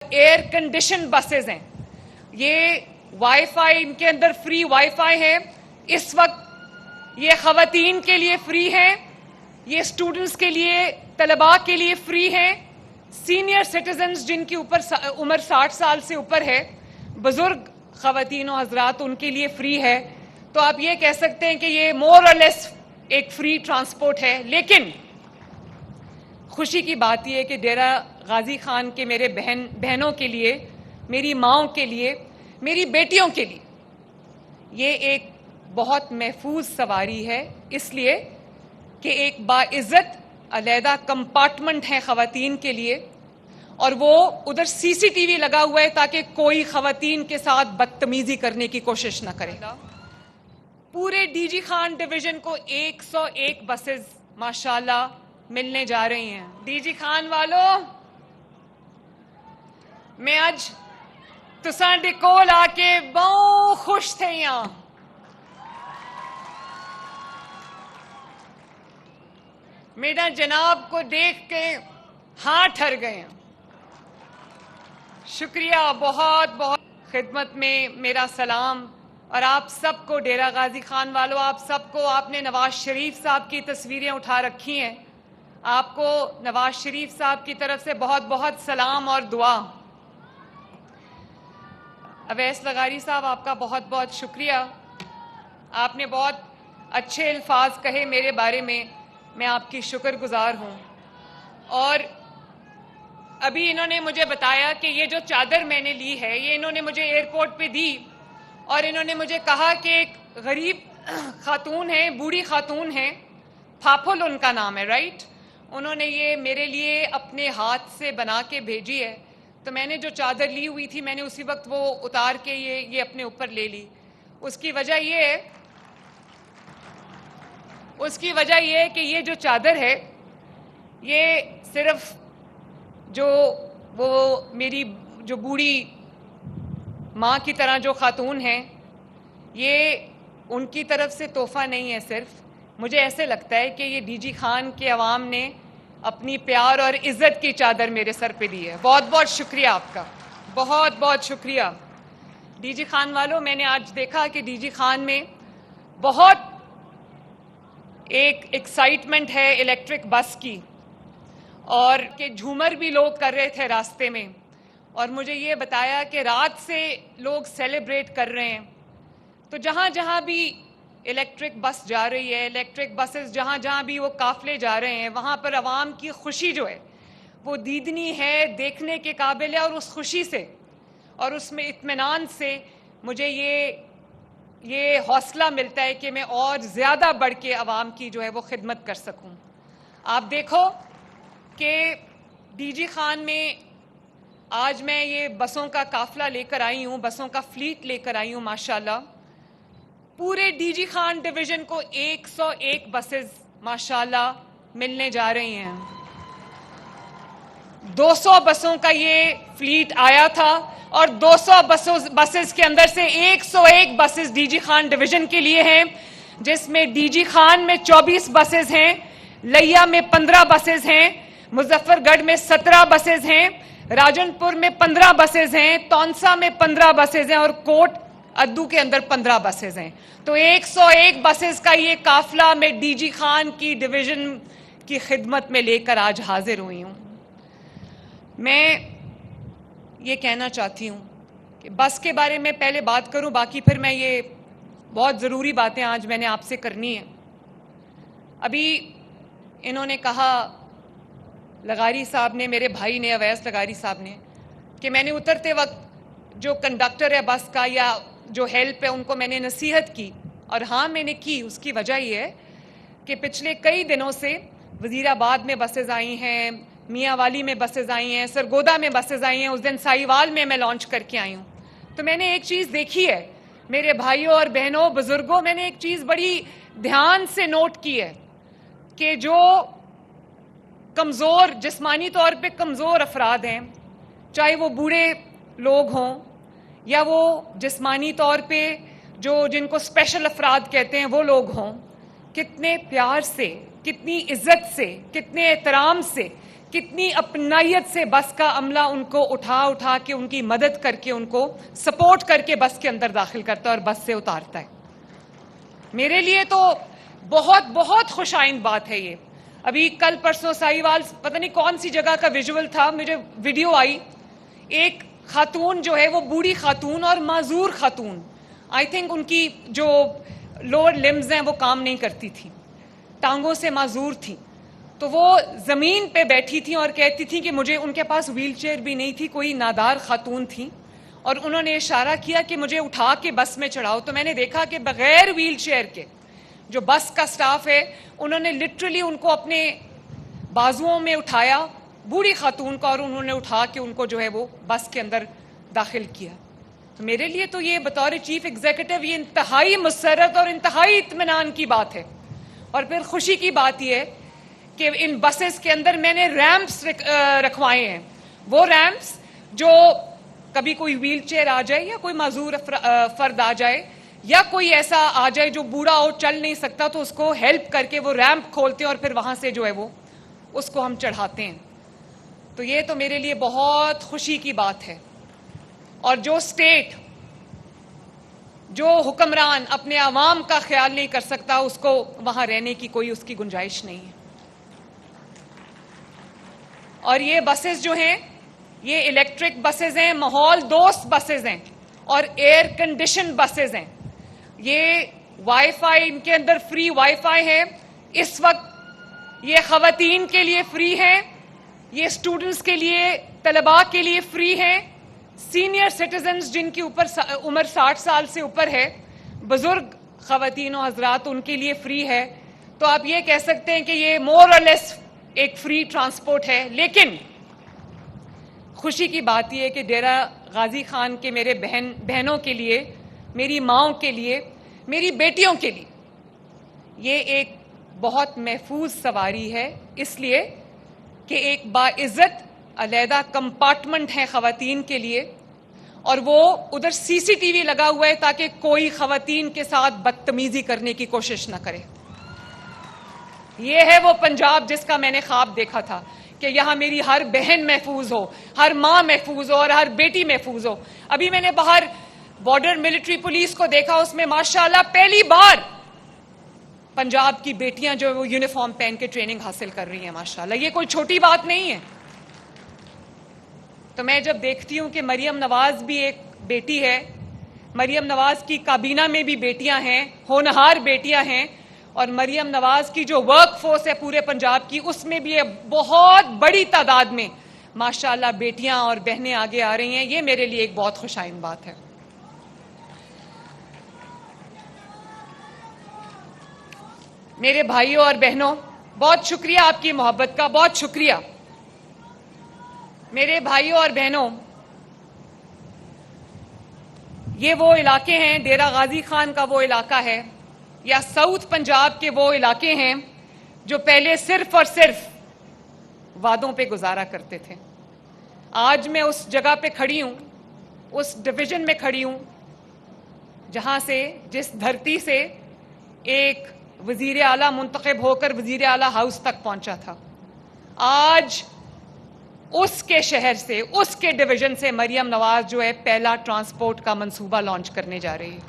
Air condition buses ہیں، یہ wi fi ان کے اندر فری وائی فائی ہے، اس وقت یہ خواتین کے لیے فری ہے، یہ اسٹوڈنٹس کے لیے، طلباء کے لیے فری ہے، سینئر سٹیزنز جن کی عمر 60 سال سے اوپر ہے، بزرگ خواتین و حضرات ان کے لیے فری ہے. تو آپ یہ کہہ سکتے ہیں کہ یہ مور اور لیس ایک فری ٹرانسپورٹ ہے. لیکن خوشی کی بات یہ ہے کہ ڈیرہ غازی خان کے میرے بہنوں کے لیے، میری ماؤں کے لیے، میری بیٹیوں کے لیے یہ ایک بہت محفوظ سواری ہے، اس لیے کہ ایک باعزت علیحدہ کمپارٹمنٹ ہے خواتین کے لیے، اور وہ ادھر سی سی ٹی وی لگا ہوا ہے تاکہ کوئی خواتین کے ساتھ بدتمیزی کرنے کی کوشش نہ کرے. پورے ڈی جی خان ڈویژن کو 101 بسز ماشاءاللہ ملنے جا رہی ہیں. ڈی جی خان والوں، میں آج تساں دے کول آ کے بہت خوش تھے. یہاں میرا جناب کو دیکھ کے ہاں ٹھر گئے. شکریہ، بہت بہت خدمت میں میرا سلام. اور آپ سب کو، ڈیرہ غازی خان والوں، آپ سب کو، آپ نے نواز شریف صاحب کی تصویریں اٹھا رکھی ہیں، آپ کو نواز شریف صاحب کی طرف سے بہت بہت سلام اور دعا. اویس لغاری صاحب، آپ کا بہت بہت شکریہ. آپ نے بہت اچھے الفاظ کہے میرے بارے میں آپ کی شکر گزار ہوں. اور ابھی انہوں نے مجھے بتایا کہ یہ جو چادر میں نے لی ہے، یہ انہوں نے مجھے ایئرپورٹ پہ دی، اور انہوں نے مجھے کہا کہ ایک غریب خاتون ہیں، بوڑھی خاتون ہیں، پھاپھل ان کا نام ہے، رائٹ؟ انہوں نے یہ میرے لیے اپنے ہاتھ سے بنا کے بھیجی ہے. تو میں نے جو چادر لی ہوئی تھی، میں نے اسی وقت وہ اتار کے یہ اپنے اوپر لے لی. اس کی وجہ یہ ہے کہ یہ جو چادر ہے، یہ صرف وہ میری جو بوڑھی ماں کی طرح جو خاتون ہیں، یہ ان کی طرف سے تحفہ نہیں ہے. صرف مجھے ایسے لگتا ہے کہ یہ ڈی جی خان کے عوام نے اپنی پیار اور عزت کی چادر میرے سر پہ دی ہے. بہت بہت شکریہ آپ کا، بہت بہت شکریہ. ڈی جی خان والوں، میں نے آج دیکھا کہ ڈی جی خان میں بہت ایک ایکسائٹمنٹ ہے الیکٹرک بس کی، اور کہ جھومر بھی لوگ کر رہے تھے راستے میں، اور مجھے یہ بتایا کہ رات سے لوگ سیلیبریٹ کر رہے ہیں. تو جہاں جہاں بھی الیکٹرک بس جا رہی ہے، الیکٹرک بسز جہاں جہاں بھی وہ قافلے جا رہے ہیں، وہاں پر عوام کی خوشی جو ہے وہ دیدنی ہے، دیکھنے کے قابل ہے. اور اس خوشی سے اور اس میں اطمینان سے مجھے یہ حوصلہ ملتا ہے کہ میں اور زیادہ بڑھ کے عوام کی جو ہے وہ خدمت کر سکوں. آپ دیکھو کہ ڈی جی خان میں آج میں یہ بسوں کا قافلہ لے کر آئی ہوں، بسوں کا فلیٹ لے کر آئی ہوں ماشاءاللہ. پورے ڈی جی خان ڈویژن کو 101 بسز ماشاءاللہ ملنے جا رہی ہیں. 200 بسوں کا یہ فلیٹ آیا تھا، اور 200 بسز کے اندر سے 101 buses D G Khan division کے لیے ہیں، جس میں ڈی جی خان میں 24 بسز ہیں، لیا میں 15 بسز ہیں، مظفر گڑھ میں 17 بسز ہیں، راجن پور میں 15 بسز ہیں، تونسا میں 15 بسز ہیں، اور کوٹ ادو کے اندر 15 بسز ہیں. تو 101 بسز کا یہ قافلہ میں ڈی جی خان کی ڈویژن کی خدمت میں لے کر آج حاضر ہوئی ہوں. میں یہ کہنا چاہتی ہوں کہ بس کے بارے میں پہلے بات کروں، باقی پھر میں یہ بہت ضروری باتیں آج میں نے آپ سے کرنی ہیں. ابھی انہوں نے کہا، لغاری صاحب نے، میرے بھائی نے، اویس لغاری صاحب نے، کہ میں نے اترتے وقت جو کنڈکٹر ہے بس کا یا جو ہیلپ ہے ان کو میں نے نصیحت کی. اور ہاں میں نے کی. اس کی وجہ یہ ہے کہ پچھلے کئی دنوں سے وزیر آباد میں بسز آئی ہیں، میاں والی میں بسز آئی ہیں، سرگودا میں بسز آئی ہیں، اس دن سائیوال میں لانچ کر کے آئی ہوں. تو میں نے ایک چیز دیکھی ہے میرے بھائیوں اور بہنوں، بزرگوں، میں نے ایک چیز بڑی دھیان سے نوٹ کی ہے کہ جو کمزور، جسمانی طور پہ کمزور افراد ہیں، چاہے وہ بوڑھے لوگ ہوں یا وہ جسمانی طور پہ جن کو اسپیشل افراد کہتے ہیں وہ لوگ ہوں، کتنے پیار سے، کتنی عزت سے، کتنے احترام سے، کتنی اپنائیت سے بس کا عملہ ان کو اٹھا کے ان کی مدد کر کے ان کو سپورٹ کر کے بس کے اندر داخل کرتا ہے اور بس سے اتارتا ہے. میرے لیے تو بہت بہت خوش آئند بات ہے یہ. ابھی کل پرسوں ساہیوال پتہ نہیں کون سی جگہ کا ویژول تھا, مجھے ویڈیو آئی, ایک خاتون جو ہے وہ بوڑھی خاتون اور معذور خاتون, آئی تھنک ان کی جو لوور لمز ہیں وہ کام نہیں کرتی تھی, ٹانگوں سے معذور تھی, تو وہ زمین پہ بیٹھی تھی اور کہتی تھی کہ مجھے, ان کے پاس ویل چیئر بھی نہیں تھی, کوئی نادار خاتون تھی, اور انہوں نے اشارہ کیا کہ مجھے اٹھا کے بس میں چڑھاؤ. تو میں نے دیکھا کہ بغیر ویل چیئر کے جو بس کا سٹاف ہے انہوں نے لٹرلی ان کو اپنے بازوؤں میں اٹھایا, بوڑھی خاتون کو, اور انہوں نے اٹھا کے ان کو جو ہے وہ بس کے اندر داخل کیا. تو میرے لیے تو یہ بطور چیف ایگزیکٹو یہ انتہائی مسرت اور انتہائی اطمینان کی بات ہے. اور پھر خوشی کی بات یہ ہے کہ ان بسز کے اندر میں نے ریمپس رکھوائے ہیں, وہ ریمپس جو کبھی کوئی ویل چیئر آ جائے یا کوئی معذور فرد آ جائے یا کوئی ایسا آ جائے جو بوڑھا ہو, چل نہیں سکتا, تو اس کو ہیلپ کر کے وہ ریمپ کھولتے ہیں اور پھر وہاں سے جو ہے وہ اس کو ہم چڑھاتے ہیں. تو یہ تو میرے لیے بہت خوشی کی بات ہے. اور جو اسٹیٹ, جو حکمران اپنے عوام کا خیال نہیں کر سکتا, اس کو وہاں رہنے کی کوئی اس کی گنجائش نہیں ہے. اور یہ بسز جو ہیں یہ الیکٹرک بسز ہیں, ماحول دوست بسز ہیں اور ایئر کنڈیشن بسز ہیں. یہ وائی فائی, ان کے اندر فری وائی فائی ہے اس وقت, یہ خواتین کے لیے فری ہے, یہ اسٹوڈنٹس کے لیے, طلباء کے لیے فری ہے, سینئر سٹیزنز جن کی عمر 60 سال سے اوپر ہے, بزرگ خواتین و حضرات, ان کے لیے فری ہے. تو آپ یہ کہہ سکتے ہیں کہ یہ مور اور لیس ایک فری ٹرانسپورٹ ہے. لیکن خوشی کی بات یہ ہے کہ ڈیرہ غازی خان کے میرے بہنوں کے لیے, میری ماؤں کے لیے, میری بیٹیوں کے لیے یہ ایک بہت محفوظ سواری ہے, اس لیے کہ ایک باعزت علیحدہ کمپارٹمنٹ ہے خواتین کے لیے, اور وہ ادھر سی سی ٹی وی لگا ہوا ہے تاکہ کوئی خواتین کے ساتھ بدتمیزی کرنے کی کوشش نہ کرے. یہ ہے وہ پنجاب جس کا میں نے خواب دیکھا تھا کہ یہاں میری ہر بہن محفوظ ہو, ہر ماں محفوظ ہو اور ہر بیٹی محفوظ ہو. ابھی میں نے باہر بارڈر ملٹری پولیس کو دیکھا, اس میں ماشاءاللہ پہلی بار پنجاب کی بیٹیاں جو وہ یونیفارم پہن کے ٹریننگ حاصل کر رہی ہیں ماشاءاللہ. یہ کوئی چھوٹی بات نہیں ہے. تو میں جب دیکھتی ہوں کہ مریم نواز بھی ایک بیٹی ہے, مریم نواز کی کابینہ میں بھی بیٹیاں ہیں, ہونہار بیٹیاں ہیں, اور مریم نواز کی جو ورک فورس ہے پورے پنجاب کی, اس میں بھی بہت بڑی تعداد میں ماشاءاللہ بیٹیاں اور بہنیں آگے آ رہی ہیں. یہ میرے لیے ایک بہت خوش آئند بات ہے. میرے بھائیوں اور بہنوں, بہت شکریہ آپ کی محبت کا, بہت شکریہ. میرے بھائیوں اور بہنوں, یہ وہ علاقے ہیں, ڈیرہ غازی خان کا وہ علاقہ ہے, یا ساؤتھ پنجاب کے وہ علاقے ہیں جو پہلے صرف اور صرف وعدوں پہ گزارا کرتے تھے. آج میں اس جگہ پہ کھڑی ہوں, اس ڈویژن میں کھڑی ہوں جہاں سے, جس دھرتی سے ایک وزیر اعلیٰ منتخب ہو کر وزیر اعلیٰ ہاؤس تک پہنچا تھا. آج اس کے شہر سے, اس کے ڈویژن سے مریم نواز جو ہے پہلا ٹرانسپورٹ کا منصوبہ لانچ کرنے جا رہی ہے.